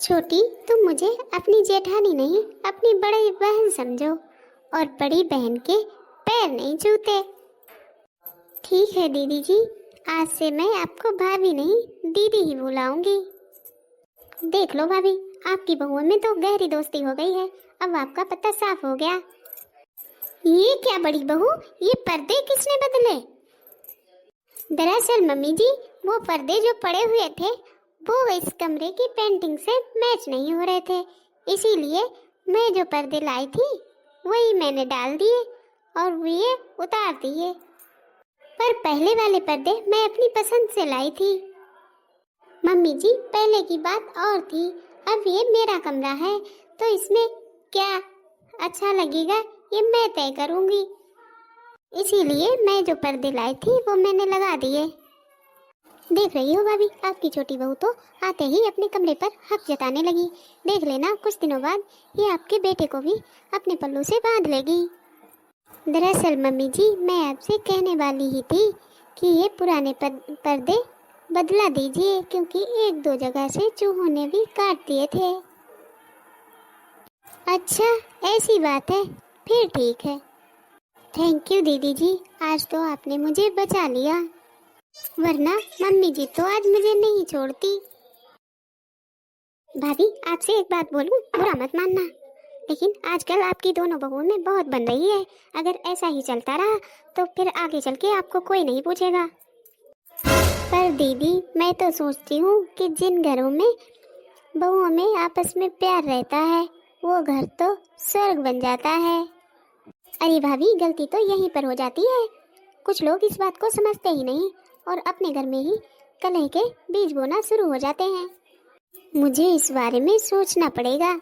छोटी, तुम मुझे अपनी जेठानी नहीं अपनी बड़ी बहन समझो और बड़ी बहन के पैर नहीं छूते। ठीक है दीदी जी, आज से मैं आपको भाभी नहीं दीदी ही बुलाऊंगी। देख लो भाभी, आपकी बहुओं में तो गहरी दोस्ती हो गई है। अब आपका पता साफ हो गया। ये क्या बड़ी बहू, ये पर्दे किसने बदले? दरअसल मम्मी जी, वो पर्दे जो पड़े हुए थे वो इस कमरे की पेंटिंग से मैच नहीं हो रहे थे, इसीलिए मैं जो पर्दे लाई थी वही मैंने डाल दिए और ये उतार दिए। पर पहले वाले पर्दे मैं अपनी पसंद से लाई थी। मम्मी जी, पहले की बात और थी, अब ये मेरा कमरा है तो इसमें क्या अच्छा लगेगा ये मैं तय करूंगी। इसीलिए मैं जो पर्दे लाई थी वो मैंने लगा दिए। देख रही हो भाभी, आपकी छोटी बहू तो आते ही अपने कमरे पर हक जताने लगी। देख लेना, कुछ दिनों बाद ये आपके बेटे को भी अपने पल्लू से बांध लेगी। दरअसल मम्मी जी, मैं आपसे कहने वाली ही थी कि ये पुराने पर्दे बदला दीजिए, क्योंकि एक दो जगह से चूहों ने भी काट दिए थे। अच्छा ऐसी बात है, फिर ठीक है। थैंक यू दीदी जी, आज तो आपने मुझे बचा लिया, वरना मम्मी जी तो आज मुझे नहीं छोड़ती। भाभी, आपसे एक बात बोलूं, बुरा मत मानना, लेकिन आजकल आपकी दोनों बहुओं में बहुत बन रही है। अगर ऐसा ही चलता रहा तो फिर आगे चल के आपको कोई नहीं पूछेगा। पर दीदी, मैं तो सोचती हूँ कि जिन घरों में बहुओं में आपस में प्यार रहता है वो घर तो स्वर्ग बन जाता है। अरे भाभी, गलती तो यहीं पर हो जाती है। कुछ लोग इस बात को समझते ही नहीं और अपने घर में ही कलह के बीज बोना शुरू हो जाते हैं। मुझे इस बारे में सोचना पड़ेगा।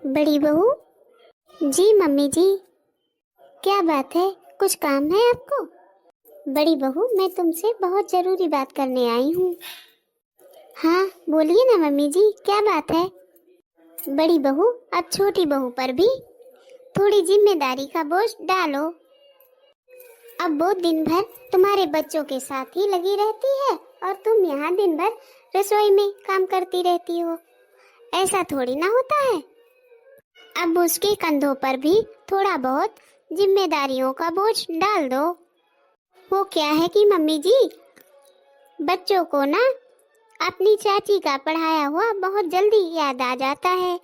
बड़ी बहू जी। मम्मी जी, क्या बात है, कुछ काम है आपको? बड़ी बहू, मैं तुमसे बहुत जरूरी बात करने आई हूँ। हाँ बोलिए ना मम्मी जी, क्या बात है? बड़ी बहू, अब छोटी बहू पर भी थोड़ी जिम्मेदारी का बोझ डालो। अब वो दिन भर तुम्हारे बच्चों के साथ ही लगी रहती है और तुम यहाँ दिन भर रसोई में काम करती रहती हो। ऐसा थोड़ी ना होता है। अब उसके कंधों पर भी थोड़ा बहुत जिम्मेदारियों का बोझ डाल दो। वो क्या है कि मम्मी जी, बच्चों को ना अपनी चाची का पढ़ाया हुआ बहुत जल्दी याद आ जाता है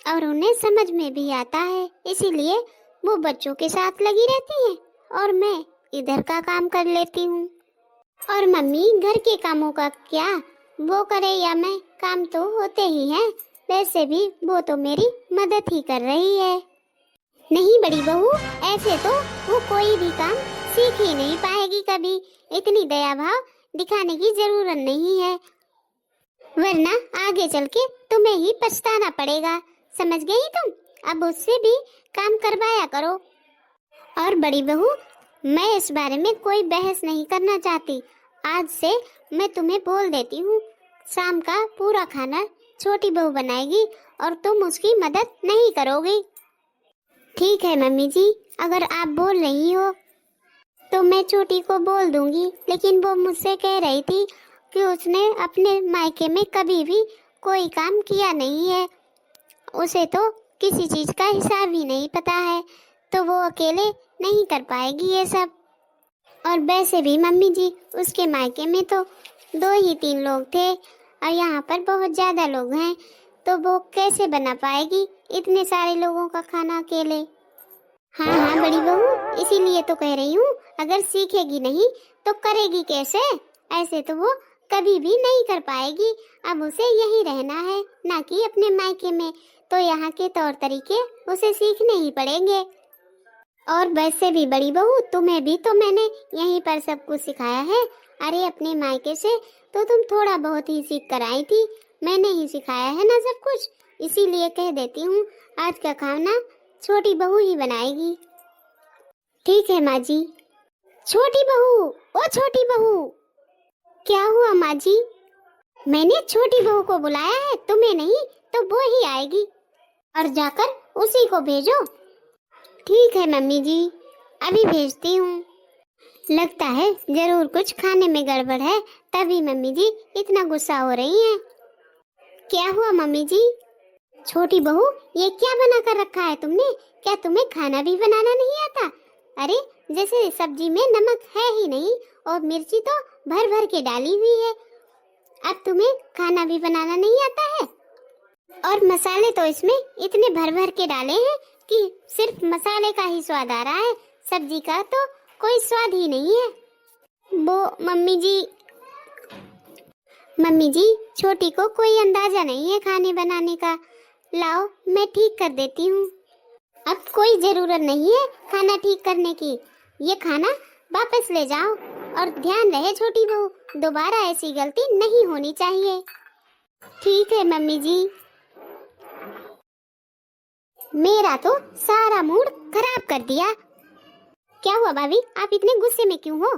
और उन्हें समझ में भी आता है, इसीलिए वो बच्चों के साथ लगी रहती हैं और मैं इधर का काम कर लेती हूँ। और मम्मी, घर के कामों का क्या, वो करे या मैं, काम तो होते ही हैं। वैसे भी वो तो मेरी मदद ही कर रही है। नहीं बड़ी बहू, ऐसे तो वो कोई भी काम सीख ही नहीं पाएगी कभी। इतनी दया भाव दिखाने की जरूरत नहीं है, वरना आगे चल के तुम्हें ही पछताना पड़ेगा। समझ गई तुम? अब उससे भी काम करवाया करो। और बड़ी बहू, मैं इस बारे में कोई बहस नहीं करना चाहती। आज से मैं तुम्हें बोल देती हूँ, शाम का पूरा खाना छोटी बहू बनाएगी और तुम उसकी मदद नहीं करोगी। ठीक है मम्मी जी, अगर आप बोल रही हो तो मैं छोटी को बोल दूंगी, लेकिन वो मुझसे कह रही थी कि उसने अपने मायके में कभी भी कोई काम किया नहीं है, उसे तो किसी चीज का हिसाब ही नहीं पता है, तो वो अकेले नहीं कर पाएगी ये सब। और वैसे भी मम्मी जी, उसके मायके में तो 2 ही 3 लोग थे और यहाँ पर बहुत ज्यादा लोग हैं, तो वो कैसे बना पाएगी इतने सारे लोगों का खाना अकेले। हाँ बड़ी बहू, इसीलिए तो कह रही हूँ, अगर सीखेगी नहीं तो करेगी कैसे? ऐसे तो वो कभी भी नहीं कर पाएगी। अब उसे यहीं रहना है, ना कि अपने मायके में, तो यहाँ के तौर तरीके उसे सीखने ही पड़ेंगे। और वैसे भी बड़ी बहू, तुम्हें भी तो मैंने यहीं पर सब कुछ सिखाया है। अरे अपने मायके से तो तुम थोड़ा बहुत ही सीख कर आई थी, मैंने ही सिखाया है ना सब कुछ। इसीलिए कह देती हूँ, आज का खाना छोटी बहू ही बनाएगी। ठीक है माँ जी। छोटी बहू, ओ छोटी बहू। क्या हुआ माँ जी? मैंने छोटी बहू को बुलाया है, तुम्हें नहीं, तो वो ही आएगी और जाकर उसी को भेजो। ठीक है मम्मी जी, अभी भेजती हूँ। लगता है जरूर कुछ खाने में गड़बड़ है, तभी मम्मी जी इतना गुस्सा हो रही हैं। क्या हुआ मम्मी जी? छोटी बहू, ये क्या बना कर रखा है तुमने? क्या तुम्हें खाना भी बनाना नहीं आता? अरे जैसे सब्जी में नमक है ही नहीं और मिर्ची तो भर भर के डाली हुई है। अब तुम्हें खाना भी बनाना नहीं आता है? और मसाले तो इसमें इतने भर भर के डाले हैं कि सिर्फ मसाले का ही स्वाद आ रहा है, सब्जी का तो कोई स्वाद ही नहीं है। वो मम्मी जी छोटी को कोई अंदाजा नहीं है खाने बनाने का। लाओ मैं ठीक कर देती हूँ। अब कोई जरूरत नहीं है खाना ठीक करने की। ये खाना वापस ले जाओ और ध्यान रहे छोटी बहू, दोबारा ऐसी गलती नहीं होनी चाहिए। ठीक है मम्मी जी। मेरा तो सारा मूड खराब कर दिया। क्या हुआ भाभी, आप इतने गुस्से में क्यों हो?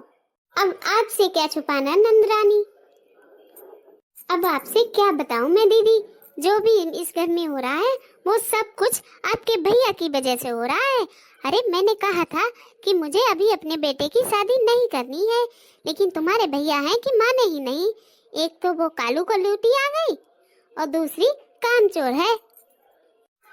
अब आपसे क्या छुपाना नंदरानी। अब आपसे क्या बताऊं मैं दीदी, जो भी इस घर में हो रहा है वो सब कुछ आपके भैया की वजह से हो रहा है। अरे मैंने कहा था कि मुझे अभी अपने बेटे की शादी नहीं करनी है, लेकिन तुम्हारे भैया हैं कि माने ही नहीं। एक तो वो कालू को लूटी आ गई और दूसरी कामचोर है।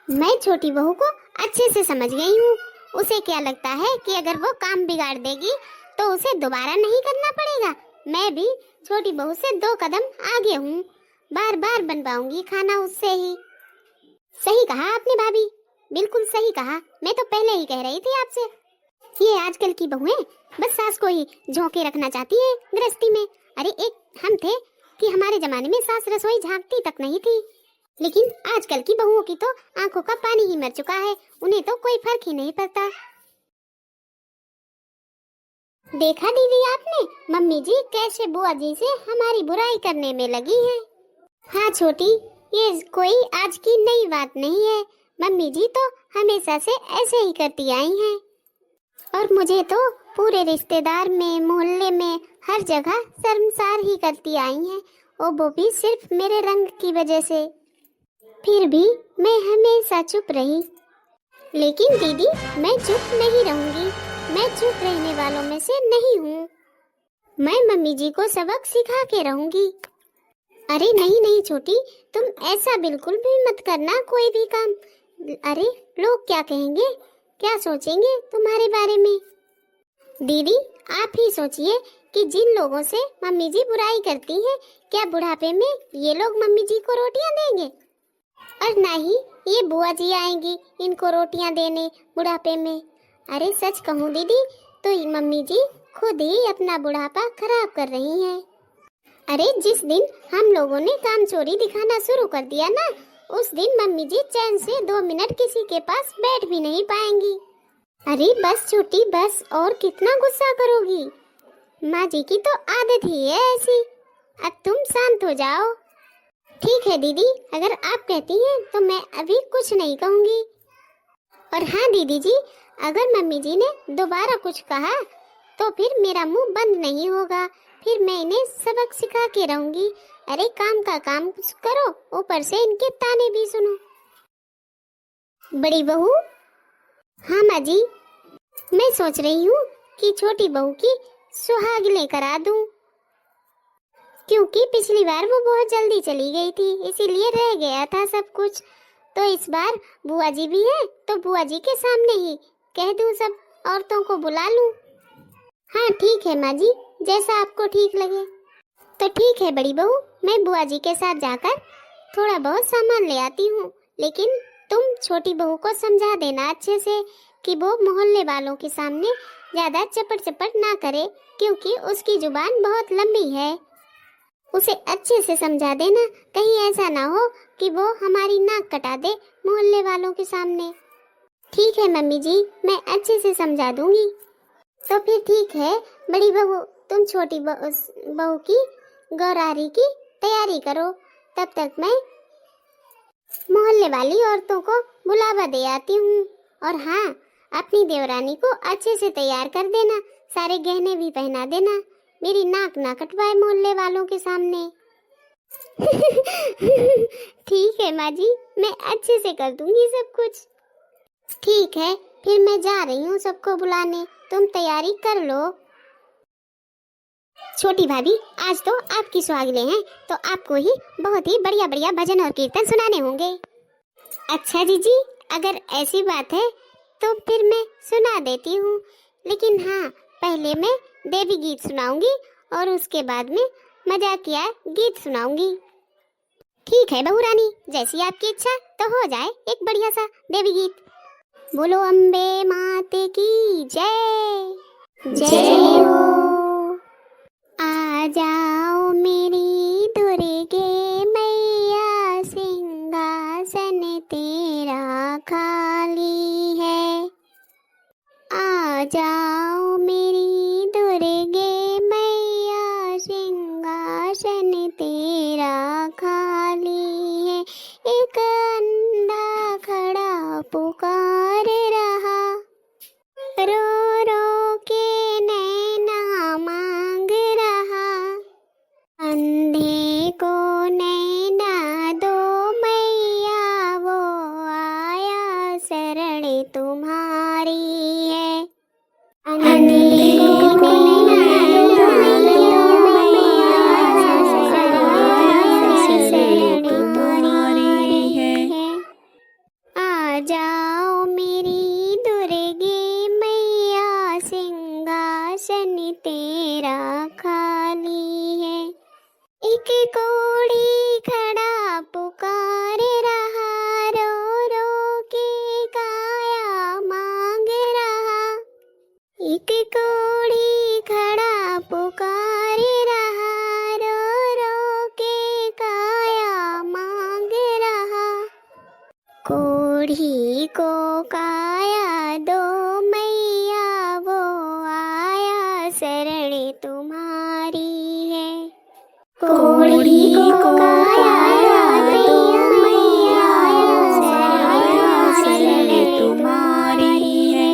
मैं छोटी बहू को अच्छे से समझ गई हूँ। उसे क्या लगता है कि अगर वो काम बिगाड़ देगी तो उसे दोबारा नहीं करना पड़ेगा। मैं भी छोटी बहू से 2 कदम आगे हूँ, बार बार बनवाऊंगी खाना उससे ही। सही कहा आपने भाभी, बिल्कुल सही कहा। मैं तो पहले ही कह रही थी आपसे, ये आजकल की बहुएं बस सास को ही झोंके रखना चाहती है गृहस्थी में। अरे एक हम थे कि हमारे जमाने में सास रसोई झांकती तक नहीं थी, लेकिन आजकल की बहुओं की तो आंखों का पानी ही मर चुका है। उन्हें तो कोई फर्क ही नहीं पड़ता। देखा दीदी आपने, मम्मी जी कैसे बुआ जी से हमारी बुराई करने में लगी हैं। हाँ छोटी, ये कोई आज की नई बात नहीं है। मम्मी जी तो हमेशा से ऐसे ही करती आई हैं और मुझे तो पूरे रिश्तेदार में, मोहल्ले में, हर जगह शर्मसार ही करती आई हैं, और वो भी सिर्फ मेरे रंग की वजह से। फिर भी मैं हमेशा चुप रही। लेकिन दीदी मैं चुप नहीं रहूंगी, मैं चुप रहने वालों में से नहीं हूँ। मैं मम्मी जी को सबक सिखा के रहूंगी। अरे नहीं नहीं छोटी, तुम ऐसा बिल्कुल भी मत करना कोई भी काम। अरे लोग क्या कहेंगे, क्या सोचेंगे तुम्हारे बारे में। दीदी आप ही सोचिए कि जिन लोगों से मम्मी जी बुराई करती हैं, क्या बुढ़ापे में ये लोग मम्मी जी को रोटियां देंगे? और ना ही ये बुआ जी आएंगी इनको रोटियां देने बुढ़ापे में। अरे सच कहूँ दीदी, तो मम्मी जी खुद ही अपना बुढ़ापा खराब कर रही हैं। अरे जिस दिन हम लोगों ने काम चोरी दिखाना शुरू कर दिया ना, उस दिन मम्मी जी चैन से 2 मिनट किसी के पास बैठ भी नहीं पाएंगी। अरे बस छोटी बस, और कितना गुस्सा करोगी? माँ जी की तो आदत ही है ऐसी। अब तुम शांत हो जाओ। ठीक है दीदी, अगर आप कहती हैं तो मैं अभी कुछ नहीं कहूँगी। और हाँ दीदी जी, अगर मम्मी जी ने दोबारा कुछ कहा तो फिर मेरा मुंह बंद नहीं होगा, फिर मैं इन्हें सबक सिखा के रहूंगी। अरे काम का काम करो, ऊपर से इनके ताने भी सुनो। बड़ी बहू। हाँ माँ जी, मैं सोच रही हूँ कि छोटी बहू की सुहाग लेकर आ दूं, क्योंकि पिछली बार वो बहुत जल्दी चली गई थी, इसीलिए रह गया था सब कुछ। तो इस बार बुआ जी भी है तो बुआ जी के सामने ही कह दूं, सब औरतों को बुला लूं। हाँ ठीक है माँ जी, जैसा आपको ठीक लगे। तो ठीक है बड़ी बहू, मैं बुआ जी के साथ जाकर थोड़ा बहुत सामान ले आती हूँ, लेकिन तुम छोटी बहू को समझा देना अच्छे से कि वो मोहल्ले वालों के सामने ज्यादा चपट चपट ना करे, क्योंकि उसकी जुबान बहुत लंबी है। उसे अच्छे से समझा देना, कहीं ऐसा ना हो कि वो हमारी नाक कटा दे मोहल्ले वालों के सामने। ठीक है मम्मी जी, मैं अच्छे से समझा दूंगी। तो फिर ठीक है बड़ी बहू, तुम छोटी बहू की गौरारी की तैयारी करो, तब तक मैं मोहल्ले वाली औरतों को बुलावा दे आती हूँ। और हाँ, अपनी देवरानी को अच्छे से तैयार कर देना, सारे गहने भी पहना देना, मेरी नाक ना कटवाए मोहल्ले वालों के सामने। ठीक है माँ जी, मैं अच्छे से कर दूंगी सब कुछ। ठीक है, फिर मैं जा रही हूँ सबको बुलाने, तुम तैयारी कर लो। छोटी भाभी, आज तो आपकी सुहागले हैं, तो आपको ही बहुत ही बढ़िया बढ़िया भजन और कीर्तन सुनाने होंगे। अच्छा जीजी, अगर ऐसी बात है तो फिर मैं सुना देती हूँ, लेकिन हाँ, पहले मैं देवी गीत सुनाऊंगी और उसके बाद में मजाकिया गीत सुनाऊंगी। ठीक है बहू रानी, जैसी आपकी इच्छा, तो हो जाए एक बढ़िया सा देवी गीत। बोलो अम्बे माते की जय। जय हो। आ जाओ मेरी दुर्गे मैया, सिंहासन तेरा खाली है। आ जाओ मेरी दुर्गे मैया, सिंहासन तेरा खाली है। एक अंधा खड़ा पुकार रहा, रो रो के नैना मांग रहा। अंधे को नैना दो मैया, वो आया शरण तुम्हारी है। अंधे को नैना दो मैया, शरण तुम्हारी है। आ जाओ मेरी दुर्गे मैया, सिंहासन तेरा खाली है। एक कोढ़ी खड़ा पुकार रहा, रो रो के काया मांग रहा। एक कोढ़ी खड़ा पुकार रहा, रो रो के काया मांग रहा। कोढ़ी को काया दो मैया, वो आया शरण तुम्हारी है। कोढ़ी को काया दो मैया, शरण तुम्हारी है।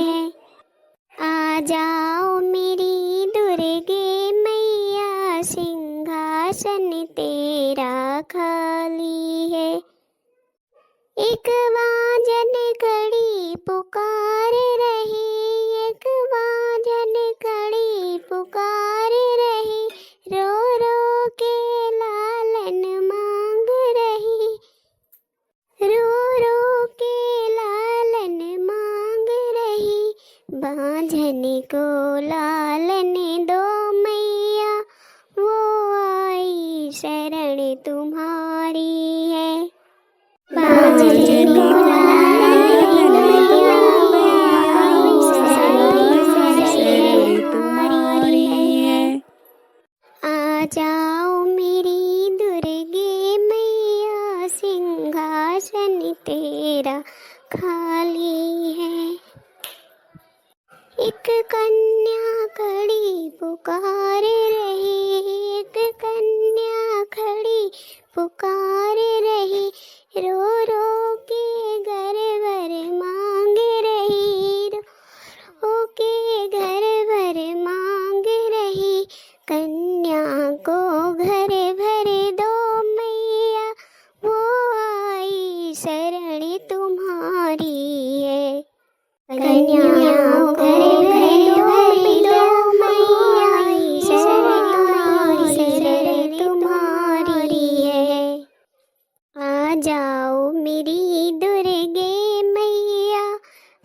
आ जाओ मेरी दुर्गे मैया, सिंहासन तेरा खाली है। एक वाजन खड़ी पुकार रही, एक वाजन खड़ी पुकार रही। रो रो के लालन मांग रही, रो रो के लालन मांग रही। बांझन को लालन दो मैया, वो आई शरण तुम्हारी है। बांझन को लालन दो मैया, शरण तुम्हारी है। आ जाओ मेरी दुर्गे मैया, सिंहासन तेरा खाली है। एक कन्या खड़ी पुकार रही, एक कन्या खड़ी पुकार रही। रो रो के घर भर मांग रही, रो रो के घर भर मांग रही। कन्या को घर भर दो मैया, वो आई शरण तुम्हारी है। कन्या को घर भर दो मैया, शरण तुम्हारी है। आ जाओ मेरी दुर्गे मैया,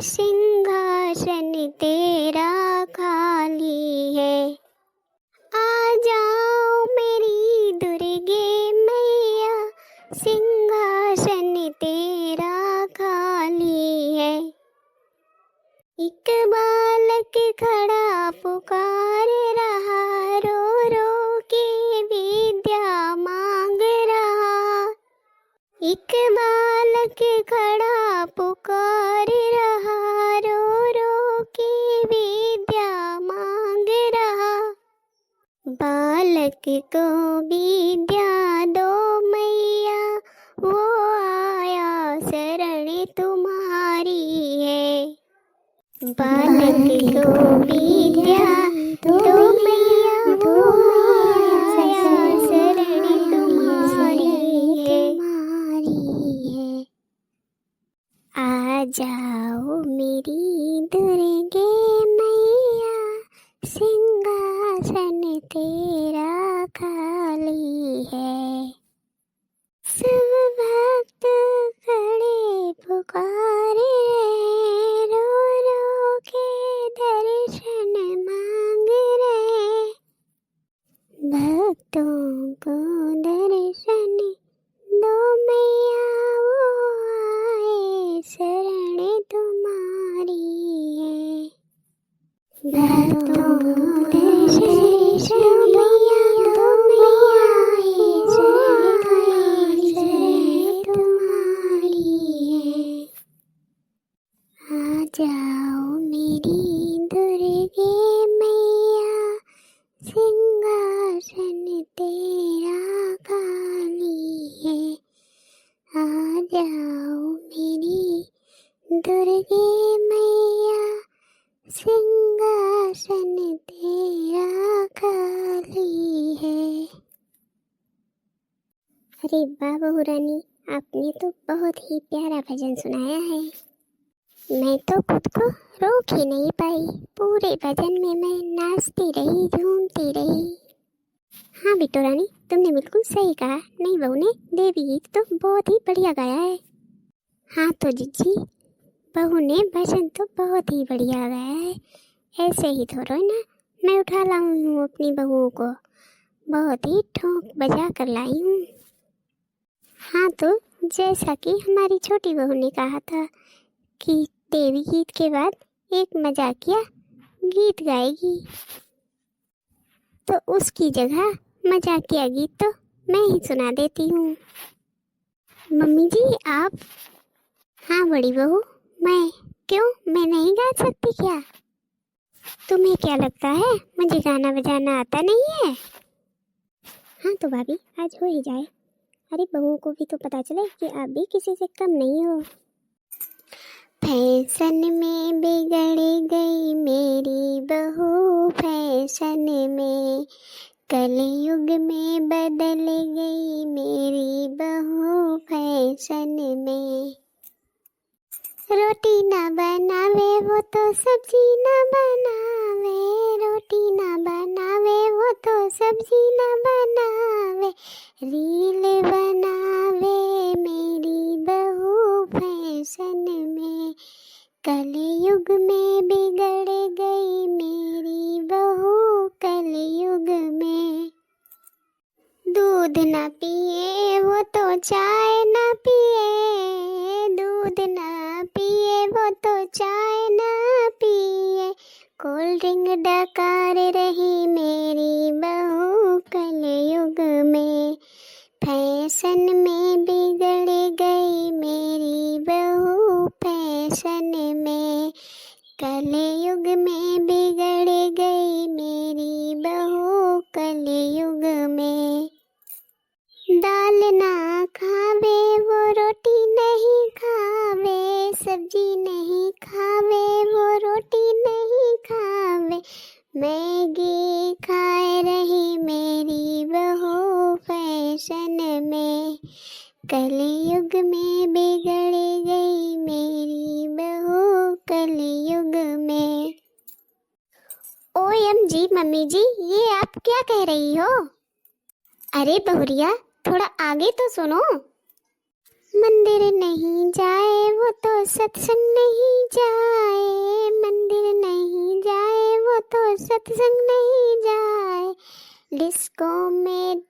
सिंहासन तेरा खाली है। आ जाओ मेरी दुर्गे मैया, सिंहासन तेरा खाली है। एक बालक खड़ा पुकार रहा, रो रो के विद्या मांग रहा। एक बालक खड़ा पुकार रहा, रो रो के विद्या मांग रहा। बालक को विद्या दो मैया, वो आया शरण तुम्हारी है। बालक को विद्या दो मैया, वो आया शरण तुम्हारी है। आ जाओ मेरी दुर्गे मैया, सिंहासन तेरा दुर्गे मैया सिंहासन तेरा खाली है। अरे वाह बहू रानी, आपने तो बहुत ही प्यारा भजन सुनाया है। मैं तो खुद को रोक ही नहीं पाई, पूरे भजन में मैं नाचती रही, झूमती रही। हाँ बिट्टू रानी, तुमने बिल्कुल सही कहा। नहीं बहू ने देवी गीत तो बहुत ही बढ़िया गाया है। हाँ तो जीजी, बहू ने भजन तो बहुत ही बढ़िया गाया है। ऐसे ही थोड़ा ना मैं उठा लाई हूँ अपनी बहू को, बहुत ही ठोक बजा कर लाई हूँ। हाँ तो जैसा कि हमारी छोटी बहू ने कहा था कि देवी गीत के बाद एक मजाकिया गीत गाएगी, तो उसकी जगह मजाकिया गीत तो मैं ही सुना देती हूँ। मम्मी जी आप? हाँ बड़ी बहू, मैं? क्यों, मैं नहीं गा सकती क्या? तुम्हें क्या लगता है मुझे गाना बजाना आता नहीं है? हाँ तो भाभी आज हो ही जाए। अरे बहू को भी तो पता चले कि आप भी किसी से कम नहीं हो। फैशन में बिगड़ गई मेरी बहू, फैशन में कलयुग में बदल गई मेरी बहू, फैशन में। रोटी ना बनावे वो तो सब्जी ना बनावे, रोटी ना बनावे वो तो सब्जी ना बनावे, रील बनावे मेरी बहू, फैशन में कलयुग में बिगड़ गई मेरी बहू, कलयुग में। दूध ना पिए वो तो चाय ना पिए, दूध ना पिए वो तो चाय ना पिए, कोल्ड ड्रिंक डकार रही मेरी बहू, कलयुग में। फैशन में बिगड़ गई मेरी बहू, फैशन में कलयुग में बिगड़ गई मेरी बहू, कलयुग में। दाल ना खावे वो रोटी नहीं खावे, सब्जी नहीं खावे वो रोटी नहीं खावे, मैगी खाए रही मेरी बहू, फैशन में कलयुग में बिगड़ गई मेरी बहू, कलयुग में। OMG मम्मी जी, ये आप क्या कह रही हो? अरे बहुरिया थोड़ा आगे तो सुनो। मंदिर नहीं जाए वो तो सत्संग नहीं जाए, मंदिर नहीं जाए वो तो सत्संग नहीं जाए, डिस्को में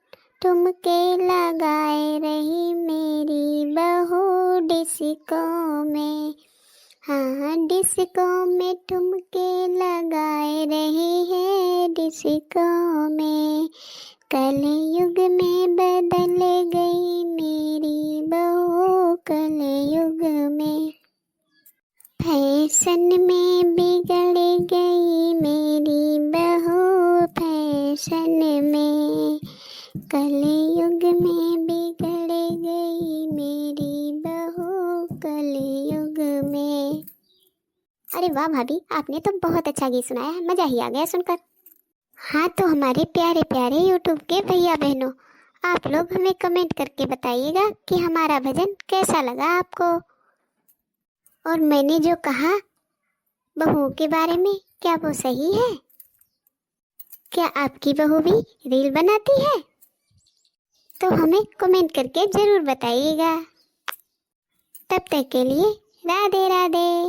ठुमके लगाए रही मेरी बहू, डिस्को में। हाँ डिस्को में ठुमके लगाए रही है, डिस्को में कलयुग में बदल गई मेरी बहू, कलयुग में। फैशन में बिगड़ गई मेरी बहू, फैशन में कलयुग में बिगड़ गई मेरी बहू, कलयुग में। अरे वाह भाभी, आपने तो बहुत अच्छा गीत सुनाया है, मजा ही आ गया सुनकर। हाँ तो हमारे प्यारे प्यारे यूट्यूब के भैया बहनों, आप लोग हमें कमेंट करके बताइएगा कि हमारा भजन कैसा लगा आपको। और मैंने जो कहा बहू के बारे में, क्या वो सही है? क्या आपकी बहू भी रील बनाती है? तो हमें कमेंट करके जरूर बताइएगा। तब तक के लिए राधे राधे।